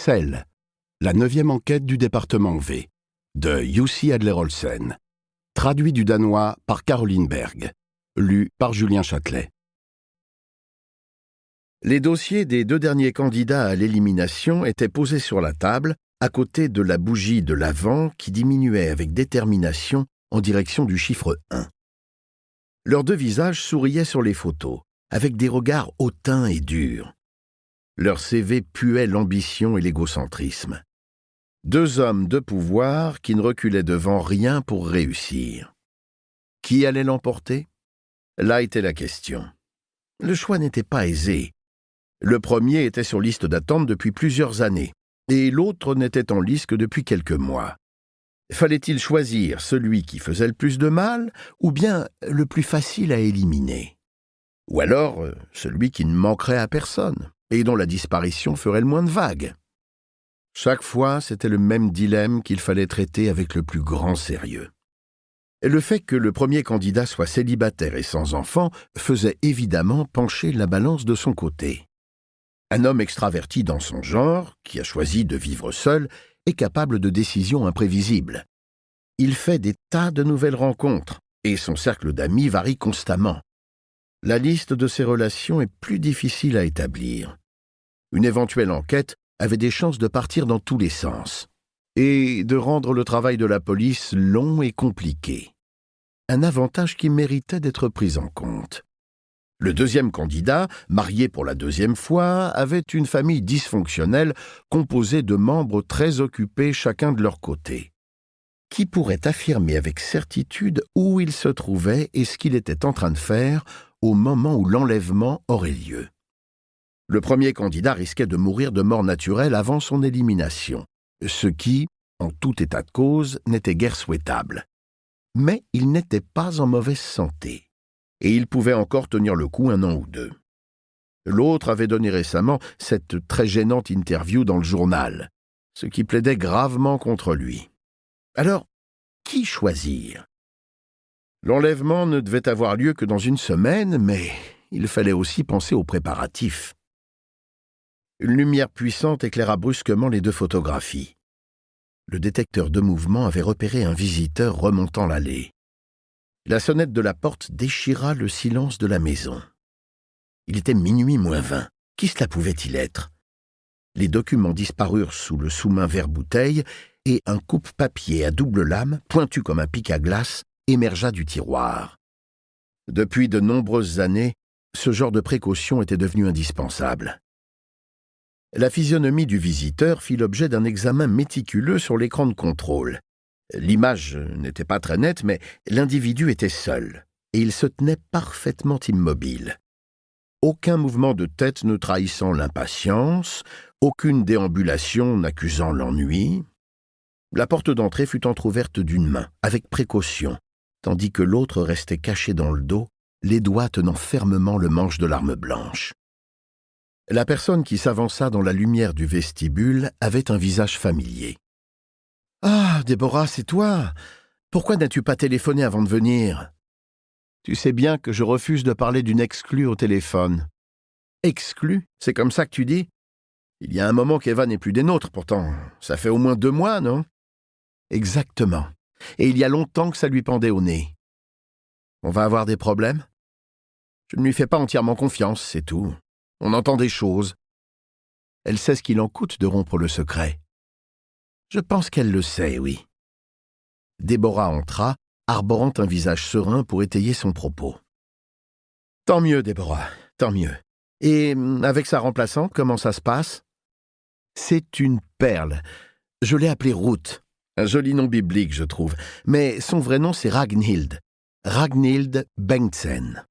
Cell, la 9e enquête du département V, de Jussi Adler-Olsen, traduit du danois par Caroline Berg, lu par Julien Châtelet. Les dossiers des 2 derniers candidats à l'élimination étaient posés sur la table, à côté de la bougie de l'avant qui diminuait avec détermination en direction du chiffre 1. Leurs 2 visages souriaient sur les photos, avec des regards hautains et durs. Leur CV puait l'ambition et l'égocentrisme. 2 hommes de pouvoir qui ne reculaient devant rien pour réussir. Qui allait l'emporter? Là était la question. Le choix n'était pas aisé. Le premier était sur liste d'attente depuis plusieurs années, et l'autre n'était en liste que depuis quelques mois. Fallait-il choisir celui qui faisait le plus de mal, ou bien le plus facile à éliminer? Ou alors celui qui ne manquerait à personne, et dont la disparition ferait le moins de vagues? Chaque fois, c'était le même dilemme qu'il fallait traiter avec le plus grand sérieux. Et le fait que le premier candidat soit célibataire et sans enfant faisait évidemment pencher la balance de son côté. Un homme extraverti dans son genre, qui a choisi de vivre seul, est capable de décisions imprévisibles. Il fait des tas de nouvelles rencontres, et son cercle d'amis varie constamment. La liste de ses relations est plus difficile à établir. Une éventuelle enquête avait des chances de partir dans tous les sens, et de rendre le travail de la police long et compliqué. Un avantage qui méritait d'être pris en compte. Le deuxième candidat, marié pour la 2e fois, avait une famille dysfonctionnelle composée de membres très occupés chacun de leur côté. Qui pourrait affirmer avec certitude où il se trouvait et ce qu'il était en train de faire au moment où l'enlèvement aurait lieu? Le premier candidat risquait de mourir de mort naturelle avant son élimination, ce qui, en tout état de cause, n'était guère souhaitable. Mais il n'était pas en mauvaise santé, et il pouvait encore tenir le coup 1 an ou 2. L'autre avait donné récemment cette très gênante interview dans le journal, ce qui plaidait gravement contre lui. Alors, qui choisir? L'enlèvement ne devait avoir lieu que dans 1 semaine, mais il fallait aussi penser aux préparatifs. Une lumière puissante éclaira brusquement les 2 photographies. Le détecteur de mouvement avait repéré un visiteur remontant l'allée. La sonnette de la porte déchira le silence de la maison. Il était minuit moins 20. Qui cela pouvait-il être? Les documents disparurent sous le sous-main verre-bouteille et un coupe-papier à double lame, pointu comme un pic à glace, émergea du tiroir. Depuis de nombreuses années, ce genre de précaution était devenu indispensable. La physionomie du visiteur fit l'objet d'un examen méticuleux sur l'écran de contrôle. L'image n'était pas très nette, mais l'individu était seul, et il se tenait parfaitement immobile. Aucun mouvement de tête ne trahissant l'impatience, aucune déambulation n'accusant l'ennui. La porte d'entrée fut entr'ouverte d'une main, avec précaution, tandis que l'autre restait caché dans le dos, les doigts tenant fermement le manche de l'arme blanche. La personne qui s'avança dans la lumière du vestibule avait un visage familier. « Ah, Déborah, c'est toi! Pourquoi n'as-tu pas téléphoné avant de venir? Tu sais bien que je refuse de parler d'une exclue au téléphone. »« Exclue? C'est comme ça que tu dis? Il y a un moment qu'Eva n'est plus des nôtres, pourtant. Ça fait au moins 2 mois, non? » »« Exactement. Et il y a longtemps que ça lui pendait au nez. On va avoir des problèmes? Je ne lui fais pas entièrement confiance, c'est tout. On entend des choses. Elle sait ce qu'il en coûte de rompre le secret. Je pense qu'elle le sait, oui. » Déborah entra, arborant un visage serein pour étayer son propos. « Tant mieux, Déborah, tant mieux. Et avec sa remplaçante, comment ça se passe? » ?»« C'est une perle. Je l'ai appelée Ruth. Un joli nom biblique, je trouve. Mais son vrai nom, c'est Ragnhild. Ragnhild Bengtsen.